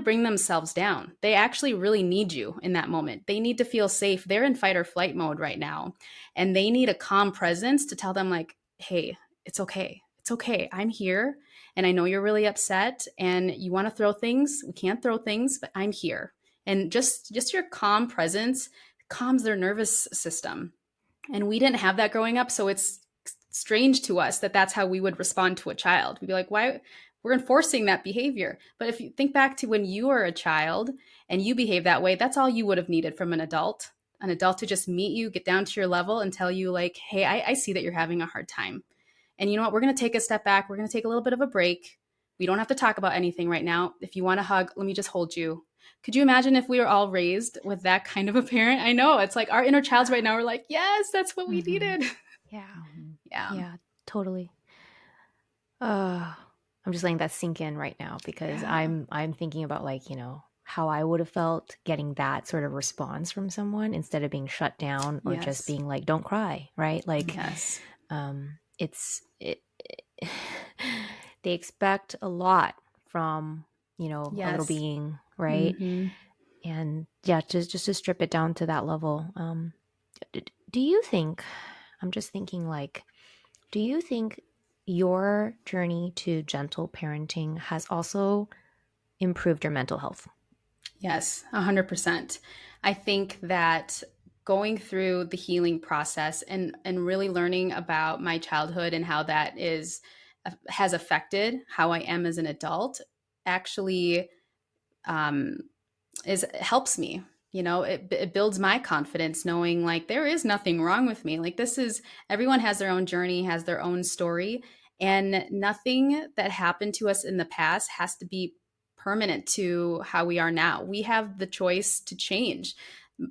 bring themselves down. They actually really need you in that moment. They need to feel safe. They're in fight or flight mode right now. And they need a calm presence to tell them like, hey, it's okay. It's okay. I'm here. And I know you're really upset and you want to throw things. We can't throw things, but I'm here. And just your calm presence calms their nervous system. And we didn't have that growing up. So it's strange to us that that's how we would respond to a child. We'd be like, why? We're enforcing that behavior. But if you think back to when you were a child and you behave that way, that's all you would have needed from an adult to just meet you, get down to your level and tell you like, hey, I see that you're having a hard time. And you know what? We're going to take a step back. We're going to take a little bit of a break. We don't have to talk about anything right now. If you want a hug, let me just hold you. Could you imagine if we were all raised with that kind of a parent? I know it's like our inner childs right now are like, yes, that's what we needed. Yeah, totally. I'm just letting that sink in right now because I'm thinking about like, how I would have felt getting that sort of response from someone instead of being shut down or just being like, don't cry, right? Like, they expect a lot from, a little being, right? And just to strip it down to that level. Do you think, I'm just thinking like, do you think your journey to gentle parenting has also improved your mental health? Yes, 100%. I think that going through the healing process and really learning about my childhood and how that is has affected how I am as an adult actually um, is helps me. It builds my confidence knowing like there is nothing wrong with me. Like this is everyone has their own journey, has their own story, and nothing that happened to us in the past has to be permanent to how we are now. We have the choice to change.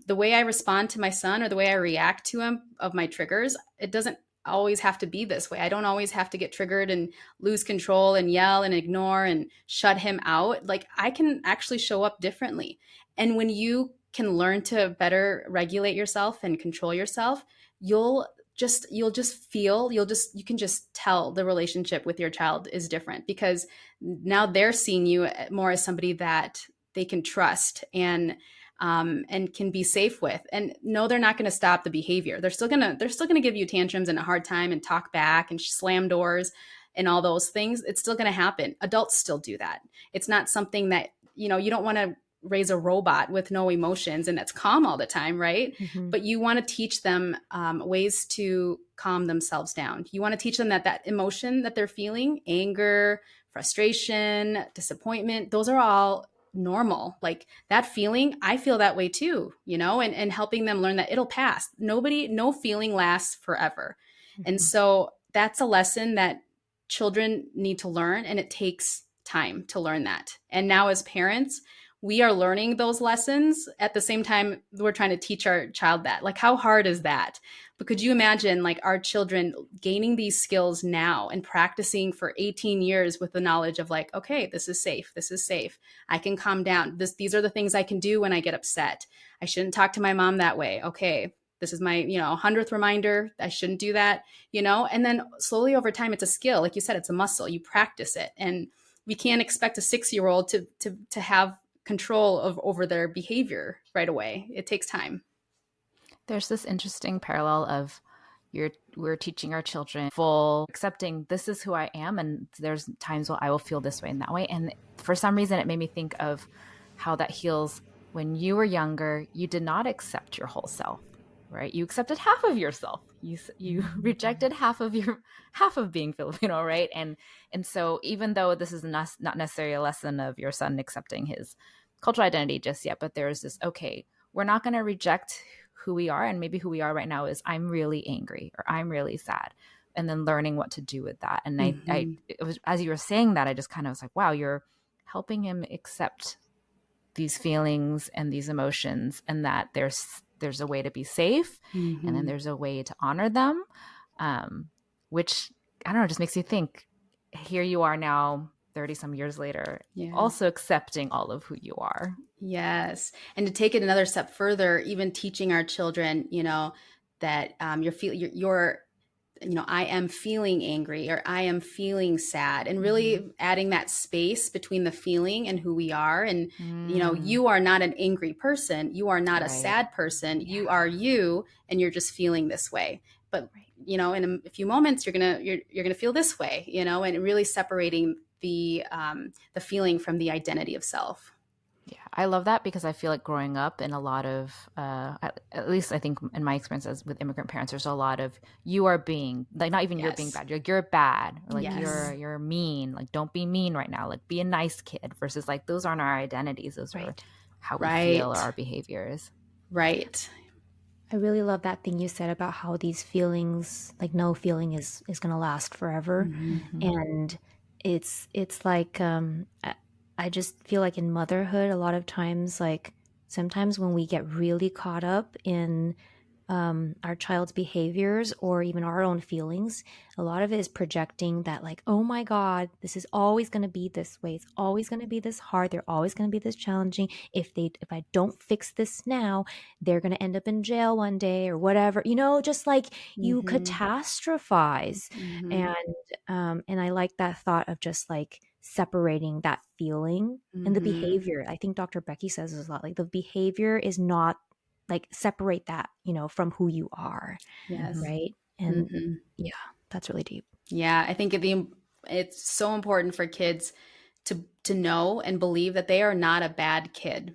The way I respond to my son or the way I react to him of my triggers, it doesn't always have to be this way. I don't always have to get triggered and lose control and yell and ignore and shut him out. Like I can actually show up differently. And when you can learn to better regulate yourself and control yourself, you can just tell the relationship with your child is different because now they're seeing you more as somebody that they can trust and can be safe with, and no, they're not going to stop the behavior. They're still gonna give you tantrums and a hard time and talk back and slam doors and all those things. It's still going to happen. Adults still do that. It's not something that you don't want to raise a robot with no emotions and that's calm all the time, right? Mm-hmm. But you want to teach them ways to calm themselves down. You want to teach them that emotion that they're feeling, anger, frustration, disappointment, those are all normal. Like that feeling, I feel that way too, and helping them learn that it'll pass. No feeling lasts forever. Mm-hmm. And so that's a lesson that children need to learn, and it takes time to learn that. And now as parents, we are learning those lessons at the same time we're trying to teach our child that. Like how hard is that? But could you imagine like our children gaining these skills now and practicing for 18 years with the knowledge of like, okay, this is safe. This is safe. I can calm down. These are the things I can do when I get upset. I shouldn't talk to my mom that way. Okay, this is my 100th reminder. I shouldn't do that, and then slowly over time, it's a skill. Like you said, it's a muscle. You practice it. And we can't expect a 6-year-old to have control over their behavior right away. It takes time. There's this interesting parallel of we're teaching our children full accepting this is who I am, and there's times where I will feel this way and that way. And for some reason, it made me think of how that heals. When you were younger, you did not accept your whole self, right? You accepted half of yourself. You rejected half of being Filipino, right? And so even though this is not necessarily a lesson of your son accepting his cultural identity just yet, but there's this, okay, we're not going to reject who we are, and maybe who we are right now is I'm really angry or I'm really sad, and then learning what to do with that. And it was, as you were saying that, I just kind of was like, wow, you're helping him accept these feelings and these emotions, and that there's a way to be safe, and then there's a way to honor them, which I don't know, just makes you think. Here you are now, 30 some years later, also accepting all of who you are. Yes. And to take it another step further, even teaching our children, that I am feeling angry or I am feeling sad, and really adding that space between the feeling and who we are. And, you are not an angry person. You are not a sad person. Yeah. You are you, and you're just feeling this way. But, in a few moments, you're going to feel this way, and really separating the feeling from the identity of self. Yeah, I love that, because I feel like growing up in a lot of, at least I think in my experiences with immigrant parents, there's a lot of you are being like, not even you're being bad, you're bad, or like you're mean, like don't be mean right now, like be a nice kid, versus like those aren't our identities, those are how we feel or our behaviors. Right. I really love that thing you said about how these feelings, like no feeling is going to last forever. And it's like, I just feel like in motherhood, a lot of times, like sometimes when we get really caught up in our child's behaviors or even our own feelings, a lot of it is projecting that like, oh my God, this is always going to be this way. It's always going to be this hard. They're always going to be this challenging. If I don't fix this now, they're going to end up in jail one day or whatever, just like you catastrophize. And I like that thought of just like separating that feeling and the behavior. I think Dr. Becky says this a lot, like the behavior is not like separate that, from who you are. Yes. Right. And yeah, that's really deep. Yeah, I think it's so important for kids to know and believe that they are not a bad kid.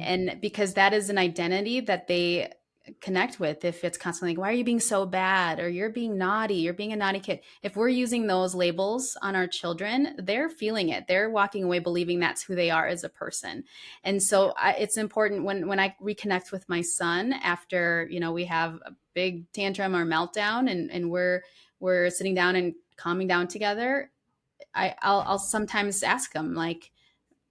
And because that is an identity that they connect with. If it's constantly like, why are you being so bad? Or you're being naughty, you're being a naughty kid. If we're using those labels on our children, they're feeling it. They're walking away believing that's who they are as a person. And so it's important when I reconnect with my son after, we have a big tantrum or meltdown and we're sitting down and calming down together. I'll sometimes ask him like,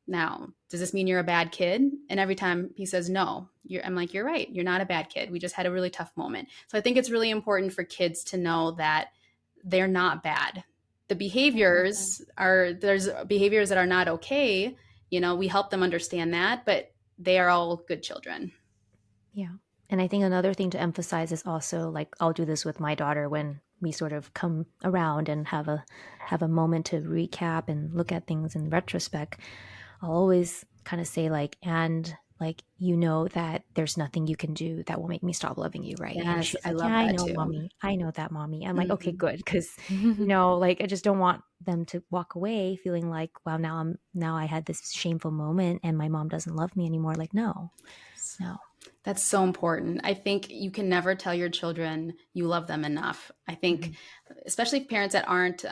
now, does this mean you're a bad kid? And every time he says no, I'm like, you're right. You're not a bad kid. We just had a really tough moment. So I think it's really important for kids to know that they're not bad. The behaviors there's behaviors that are not okay. We help them understand that, but they are all good children. Yeah. And I think another thing to emphasize is also, like, I'll do this with my daughter when we sort of come around and have a moment to recap and look at things in retrospect. I'll always kind of say like, and like, that there's nothing you can do that will make me stop loving you, right? Yes, and she's I like, love yeah, that I know, too. mommy. I know that, mommy. I'm like, okay, good. Because, like, I just don't want them to walk away feeling like, wow, now I had this shameful moment and my mom doesn't love me anymore. Like, no. That's so important. I think you can never tell your children you love them enough. I think, especially parents that aren't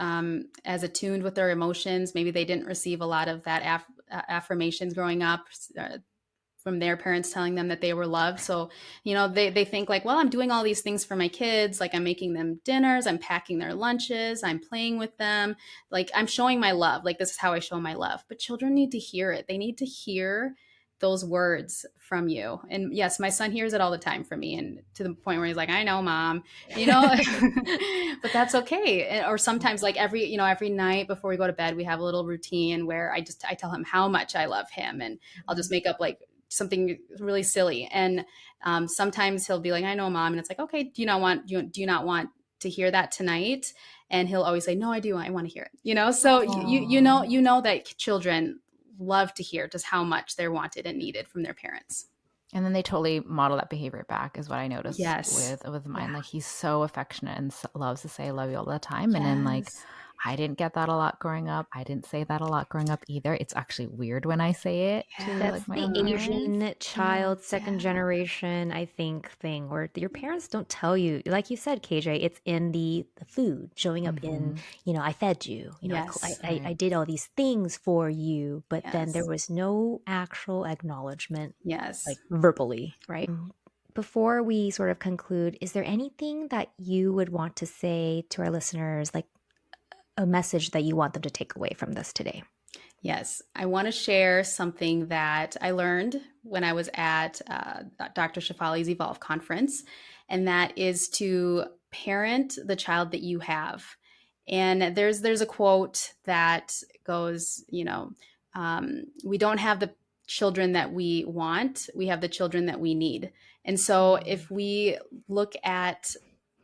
as attuned with their emotions, maybe they didn't receive a lot of that affirmations growing up from their parents telling them that they were loved. So, they think like, well, I'm doing all these things for my kids. Like, I'm making them dinners, I'm packing their lunches, I'm playing with them. Like, I'm showing my love. Like, this is how I show my love. But children need to hear it. They need to hear those words from you. And yes, my son hears it all the time from me, and to the point where he's like, I know, mom, but that's okay. Or sometimes like every night before we go to bed, we have a little routine where I tell him how much I love him, and I'll just make up like something really silly. And sometimes he'll be like, I know, mom. And it's like, okay, do you not want to hear that tonight? And he'll always say, no, I do. I want to hear it. So you know that children love to hear just how much they're wanted and needed from their parents. And then they totally model that behavior back is what I noticed with mine. Yeah. Like, he's so affectionate and loves to say I love you all the time. And then like, I didn't get that a lot growing up. I didn't say that a lot growing up either. It's actually weird when I say it to That's like my the own Asian parents. child, second generation, I think, thing where your parents don't tell you, like you said, KJ, it's in the food showing up in, I fed you, I did all these things for you, but then there was no actual acknowledgement, like verbally, right? Before we sort of conclude, is there anything that you would want to say to our listeners, like a message that you want them to take away from this today? Yes, I want to share something that I learned when I was at Dr. Shafali's Evolve conference, and that is to parent the child that you have. And there's a quote that goes, we don't have the children that we want, we have the children that we need. And so if we look at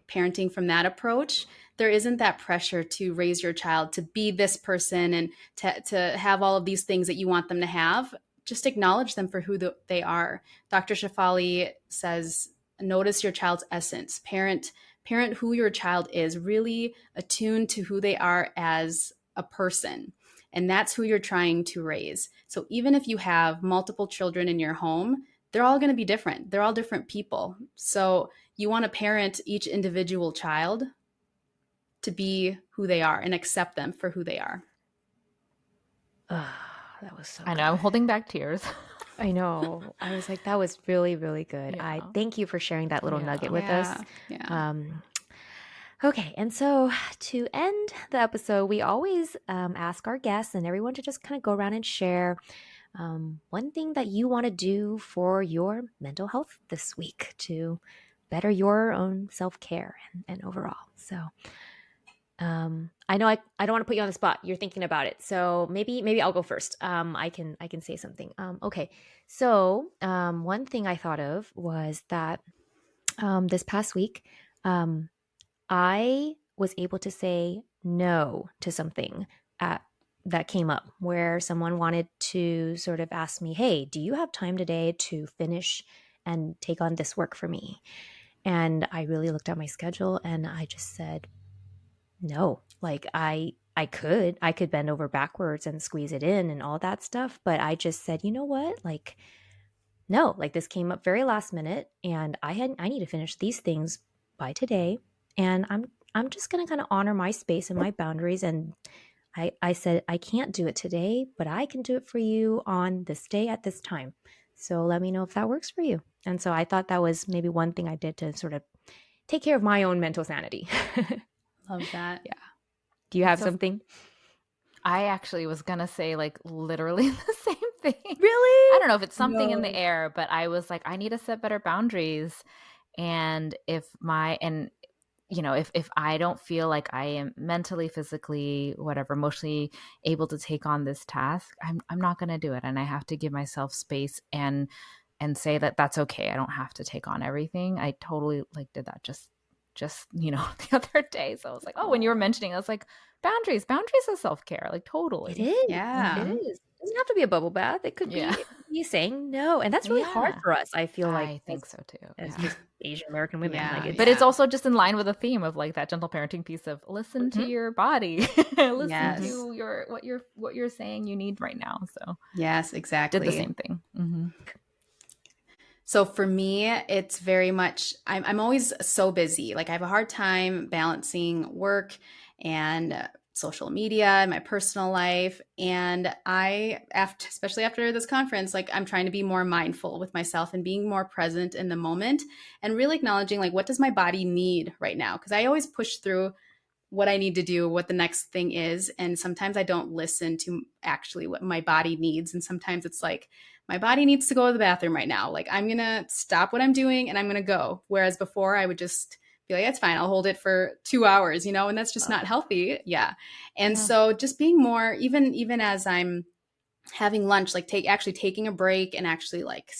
parenting from that approach, there isn't that pressure to raise your child to be this person and to have all of these things that you want them to have. Just acknowledge them for who they are. Dr. Shafali says, notice your child's essence. Parent who your child is. Really attune to who they are as a person. And that's who you're trying to raise. So even if you have multiple children in your home, they're all going to be different. They're all different people. So you want to parent each individual child to be who they are and accept them for who they are. That was so I know, I'm holding back tears. I know. I was like, that was really, really good. Yeah. I thank you for sharing that little nugget with us. Yeah. Okay. And so to end the episode, we always ask our guests and everyone to just kind of go around and share one thing that you want to do for your mental health this week to better your own self-care and overall. So I know I don't want to put you on the spot. You're thinking about it. So maybe I'll go first. I can say something. Okay. So one thing I thought of was that this past week, I was able to say no to something that came up where someone wanted to sort of ask me, hey, do you have time today to finish and take on this work for me. And I really looked at my schedule and I just said, no, like I could bend over backwards and squeeze it in and all that stuff. But I just said, you know what? Like, no, like this came up very last minute and I need to finish these things by today. And I'm just going to kind of honor my space and my boundaries. And I said, I can't do it today, but I can do it for you on this day at this time. So let me know if that works for you. And so I thought that was maybe one thing I did to sort of take care of my own mental sanity. Love that. Yeah. Do you have something? I actually was going to say like literally the same thing. Really? I don't know if it's something in the air, but I was like, I need to set better boundaries. And if I don't feel like I am mentally, physically, whatever, emotionally able to take on this task, I'm not going to do it. And I have to give myself space and say that that's okay. I don't have to take on everything. I totally like did that just the other day. So I was like, oh, when you were mentioning, I was like, boundaries is self-care. Like totally. It is. Yeah. It is. It doesn't have to be a bubble bath. It could be you saying no. And that's really hard for us. I feel like. I think so too. As just Asian American women. Yeah. Like But it's also just in line with the theme of like that gentle parenting piece of listen to your body. Listen to what you're saying you need right now. So yes, exactly. Did the same thing. Mm-hmm. So for me, it's very much, I'm always so busy. Like I have a hard time balancing work and social media and my personal life. And especially after this conference, like I'm trying to be more mindful with myself and being more present in the moment and really acknowledging like, what does my body need right now? Because I always push through what I need to do, what the next thing is. And sometimes I don't listen to actually what my body needs. And sometimes it's like, my body needs to go to the bathroom right now. Like I'm going to stop what I'm doing and I'm going to go. Whereas before I would just be like, that's fine. I'll hold it for 2 hours, and that's just not healthy. Yeah. And so just being more, even as I'm having lunch, like taking a break and actually like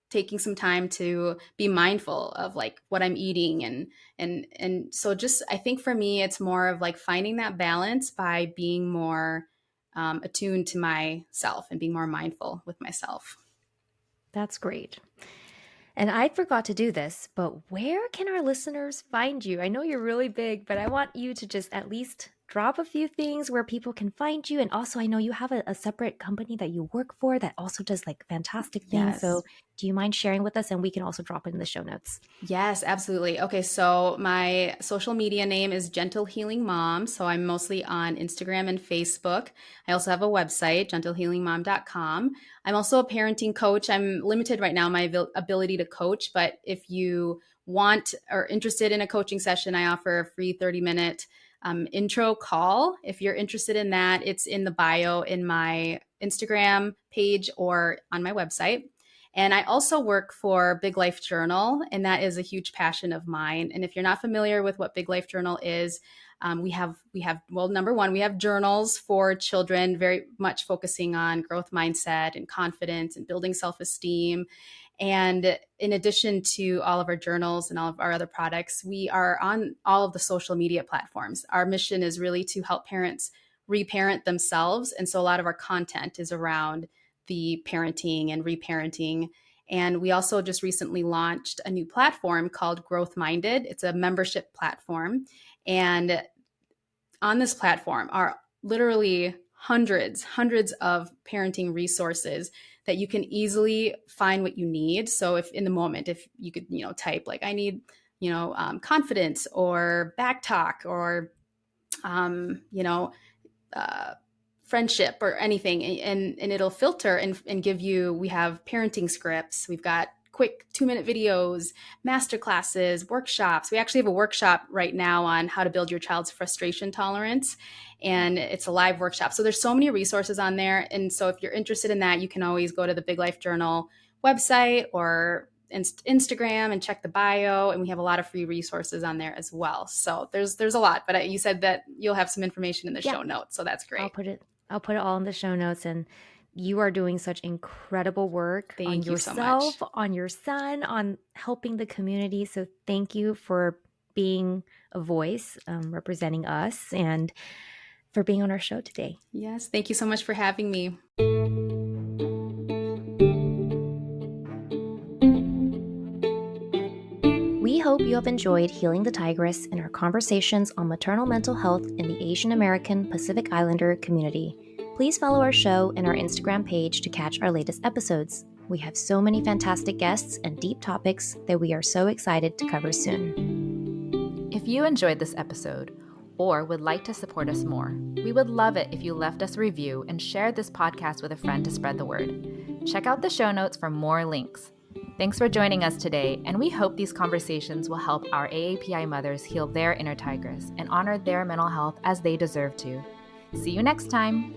taking some time to be mindful of like what I'm eating. And so just, I think for me, it's more of like finding that balance by being more attuned to myself and being more mindful with myself. That's great. And I forgot to do this, but where can our listeners find you? I know you're really big, but I want you to just at least drop a few things where people can find you. And also, I know you have a separate company that you work for that also does like fantastic things. Yes. So do you mind sharing with us? And we can also drop it in the show notes. Yes, absolutely. Okay, so my social media name is Gentle Healing Mom. So I'm mostly on Instagram and Facebook. I also have a website, gentlehealingmom.com. I'm also a parenting coach. I'm limited right now in my ability to coach, but if you want or interested in a coaching session, I offer a free 30-minute intro call. If you're interested in that, it's in the bio in my Instagram page or on my website. And I also work for Big Life Journal, and that is a huge passion of mine. And if you're not familiar with what Big Life Journal is, well, number one, we have journals for children, very much focusing on growth mindset and confidence and building self-esteem. And in addition to all of our journals and all of our other products, we are on all of the social media platforms. Our mission is really to help parents reparent themselves. And so a lot of our content is around the parenting and reparenting. And we also just recently launched a new platform called Growth Minded. It's a membership platform. And on this platform are literally hundreds of parenting resources that you can easily find what you need. So if in the moment, if you could, type like, I need, confidence or back talk or, friendship or anything, and it'll filter and give you, we have parenting scripts. We've got quick 2-minute videos, master classes, workshops. We actually have a workshop right now on how to build your child's frustration tolerance. And it's a live workshop. So there's so many resources on there. And so if you're interested in that, you can always go to the Big Life Journal website or Instagram and check the bio. And we have a lot of free resources on there as well. So there's a lot, but you said that you'll have some information in the show notes. So that's great. I'll put it all in the show notes. And you are doing such incredible work on yourself, so on your son, on helping the community. So thank you for being a voice, representing us, and for being on our show today. Yes, thank you so much for having me. We hope you have enjoyed Healing the Tigress and our conversations on maternal mental health in the Asian American Pacific Islander community. Please follow our show and our Instagram page to catch our latest episodes. We have so many fantastic guests and deep topics that we are so excited to cover soon. If you enjoyed this episode or would like to support us more, we would love it if you left us a review and shared this podcast with a friend to spread the word. Check out the show notes for more links. Thanks for joining us today, and we hope these conversations will help our AAPI mothers heal their inner tigress and honor their mental health as they deserve to. See you next time.